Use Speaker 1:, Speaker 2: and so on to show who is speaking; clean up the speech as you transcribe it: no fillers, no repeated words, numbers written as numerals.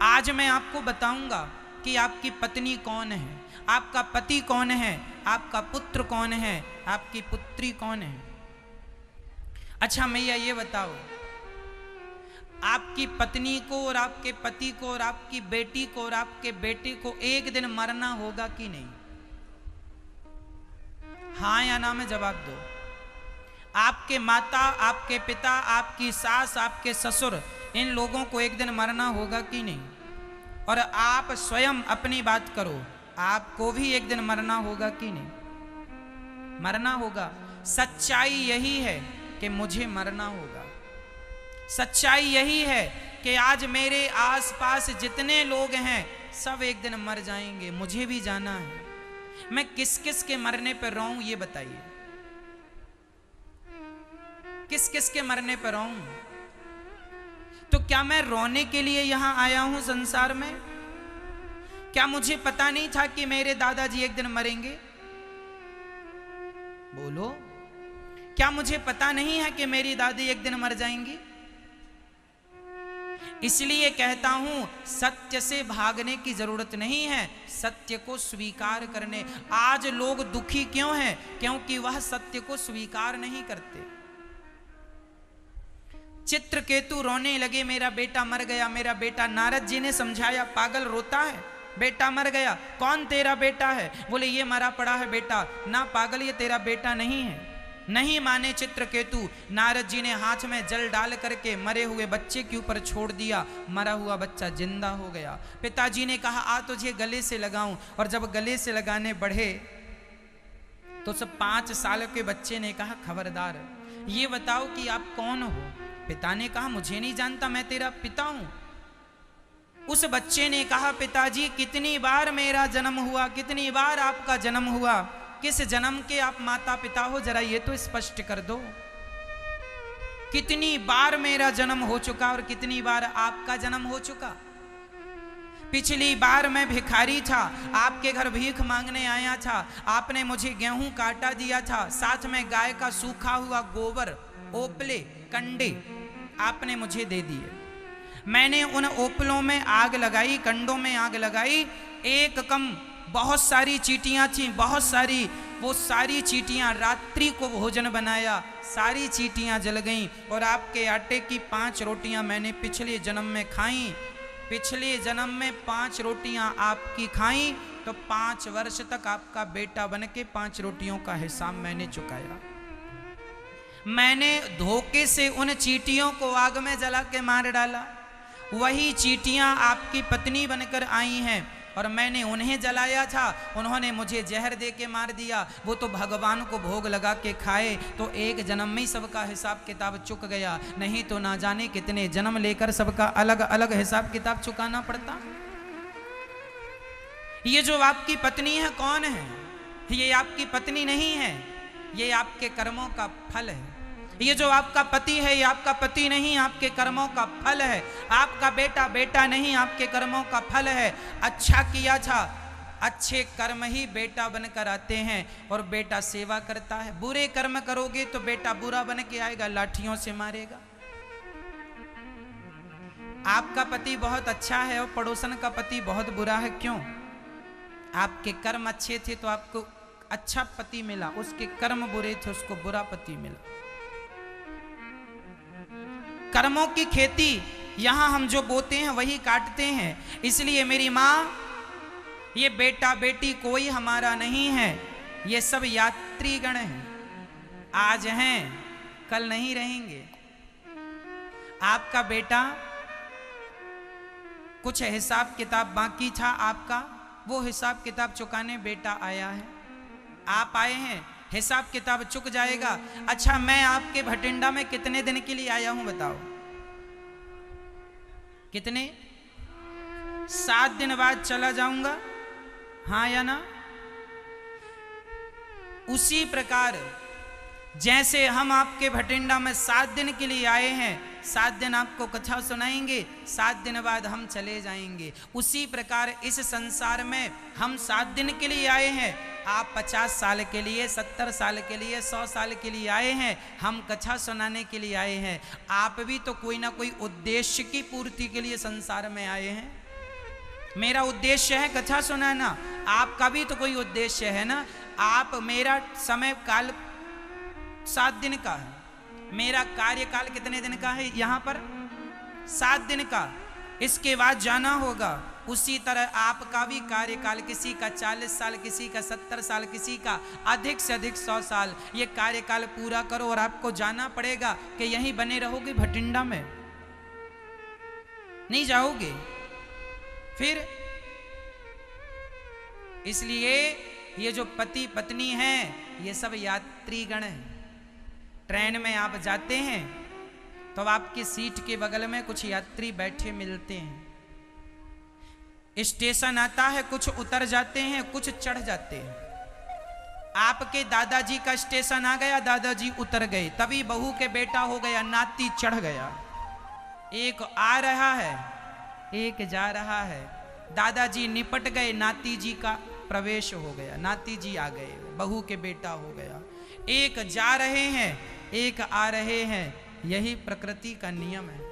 Speaker 1: आज मैं आपको बताऊंगा कि आपकी पत्नी कौन है, आपका पति कौन है, आपका पुत्र कौन है, आपकी पुत्री कौन है। अच्छा मैया ये बताओ, आपकी पत्नी को और आपके पति को और आपकी बेटी को और आपके बेटे को एक दिन मरना होगा कि नहीं? हाँ या ना में जवाब दो। आपके माता, आपके पिता, आपकी सास, आपके ससुर, इन लोगों को एक दिन मरना होगा कि नहीं? और आप स्वयं अपनी बात करो, आपको भी एक दिन मरना होगा कि नहीं? मरना होगा। सच्चाई यही है कि मुझे मरना होगा। सच्चाई यही है कि आज मेरे आसपास जितने लोग हैं सब एक दिन मर जाएंगे, मुझे भी जाना है। मैं किस किस के मरने पर रोऊं ये बताइए, किस किस के मरने पर रोऊं? तो क्या मैं रोने के लिए यहां आया हूं संसार में? क्या मुझे पता नहीं था कि मेरे दादाजी एक दिन मरेंगे? बोलो, क्या मुझे पता नहीं है कि मेरी दादी एक दिन मर जाएंगी? इसलिए कहता हूं, सत्य से भागने की जरूरत नहीं है, सत्य को स्वीकार करने। आज लोग दुखी क्यों हैं? क्योंकि वह सत्य को स्वीकार नहीं करते। चित्रकेतु रोने लगे, मेरा बेटा मर गया, मेरा बेटा। नारद जी ने समझाया, पागल रोता है, बेटा मर गया। कौन तेरा बेटा है? बोले ये मरा पड़ा है बेटा। ना पागल, ये तेरा बेटा नहीं है। नहीं माने चित्रकेतु। नारद जी ने हाथ में जल डाल करके मरे हुए बच्चे के ऊपर छोड़ दिया, मरा हुआ बच्चा जिंदा हो गया। पिताजी ने कहा आ तुझे गले से लगाऊं, और जब गले से लगाने बढ़े तो सब 5 साल के बच्चे ने कहा खबरदार, ये बताओ कि आप कौन हो? पिता ने कहा मुझे नहीं जानता, मैं तेरा पिता हूं। उस बच्चे ने कहा पिताजी कितनी बार मेरा जन्म हुआ, कितनी बार आपका जन्म हुआ, किस जन्म के आप माता पिता हो, जरा ये तो स्पष्ट कर दो। कितनी बार मेरा जन्म हो चुका और कितनी बार आपका जन्म हो चुका? पिछली बार मैं भिखारी था, आपके घर भीख मांगने आया था, आपने मुझे गेहूं काटा दिया था, साथ में गाय का सूखा हुआ गोबर, ओपले, कंडे आपने मुझे दे दिए। मैंने उन ओपलों में आग लगाई, कंडों में आग लगाई, एक कम बहुत सारी चींटियां थी, बहुत सारी, वो सारी चींटियां, रात्रि को भोजन बनाया, सारी चींटियां जल गईं। और आपके आटे की 5 रोटियां मैंने पिछले जन्म में खाई, पिछले जन्म में 5 रोटियां आपकी खाई, तो 5 वर्ष तक आपका बेटा बन के 5 रोटियों का हिसाब मैंने चुकाया। मैंने धोखे से उन चींटियों को आग में जला के मार डाला। वही चींटियां आपकी पत्नी बनकर आई हैं और मैंने उन्हें जलाया था, उन्होंने मुझे जहर दे के मार दिया। वो तो भगवान को भोग लगा के खाए, तो एक जन्म में ही सबका हिसाब किताब चुक गया, नहीं तो ना जाने कितने जन्म लेकर सबका अलग अलग हिसाब किताब चुकाना पड़ता। ये जो आपकी पत्नी है कौन है? ये आपकी पत्नी नहीं है, ये आपके कर्मों का फल है। ये जो आपका पति है ये आपका पति नहीं, आपके कर्मों का फल है। आपका बेटा बेटा नहीं, आपके कर्मों का फल है। अच्छा किया था, अच्छे कर्म ही बेटा बनकर आते हैं और बेटा सेवा करता है। बुरे कर्म करोगे तो बेटा बुरा बन के आएगा, लाठियों से मारेगा। आपका पति बहुत अच्छा है और पड़ोसन का पति बहुत बुरा है, क्यों? आपके कर्म अच्छे थे तो आपको अच्छा पति मिला, उसके कर्म बुरे थे उसको बुरा पति मिला। कर्मों की खेती यहां हम जो बोते हैं वही काटते हैं। इसलिए मेरी मां, ये बेटा बेटी कोई हमारा नहीं है, ये सब यात्रीगण हैं। आज हैं कल नहीं रहेंगे। आपका बेटा कुछ हिसाब किताब बाकी था आपका, वो हिसाब किताब चुकाने बेटा आया है। आप आए हैं, हिसाब किताब चुक जाएगा। अच्छा मैं आपके भटिंडा में कितने दिन के लिए आया हूं बताओ? कितने? 7 दिन बाद चला जाऊंगा, हाँ या ना? उसी प्रकार जैसे हम आपके भटिंडा में 7 दिन के लिए आए हैं, 7 दिन आपको कथा सुनाएंगे, 7 दिन बाद हम चले जाएंगे। उसी प्रकार इस संसार में हम 7 दिन के लिए आए हैं, आप 50 साल के लिए, 70 साल के लिए, 100 साल के लिए आए हैं, हम कथा सुनाने के लिए आए हैं। आप भी तो कोई ना कोई उद्देश्य की पूर्ति के लिए संसार में आए हैं। मेरा उद्देश्य है कथा सुनाना, आपका भी तो कोई उद्देश्य है ना। आप, मेरा समय काल 7 दिन का है, मेरा कार्यकाल कितने दिन का है यहाँ पर? 7 दिन का। इसके बाद जाना होगा। उसी तरह आपका भी कार्यकाल, किसी का 40 साल, किसी का 70 साल, किसी का अधिक से अधिक 100 साल। ये कार्यकाल पूरा करो और आपको जाना पड़ेगा कि यहीं बने रहोगे भटिंडा में, नहीं जाओगे फिर। इसलिए ये जो पति पत्नी हैं ये सब यात्रीगण हैं। ट्रेन में आप जाते हैं तो आपकी सीट के बगल में कुछ यात्री बैठे मिलते हैं। स्टेशन आता है, कुछ उतर जाते हैं, कुछ चढ़ जाते हैं। आपके दादाजी का स्टेशन आ गया, दादाजी उतर गए, तभी बहू के बेटा हो गया, नाती चढ़ गया। एक आ रहा है, एक जा रहा है। दादाजी निपट गए, नाती जी का प्रवेश हो गया, नाती जी आ गए, बहू के बेटा हो गया। एक जा रहे हैं, एक आ रहे हैं। यही प्रकृति का नियम है।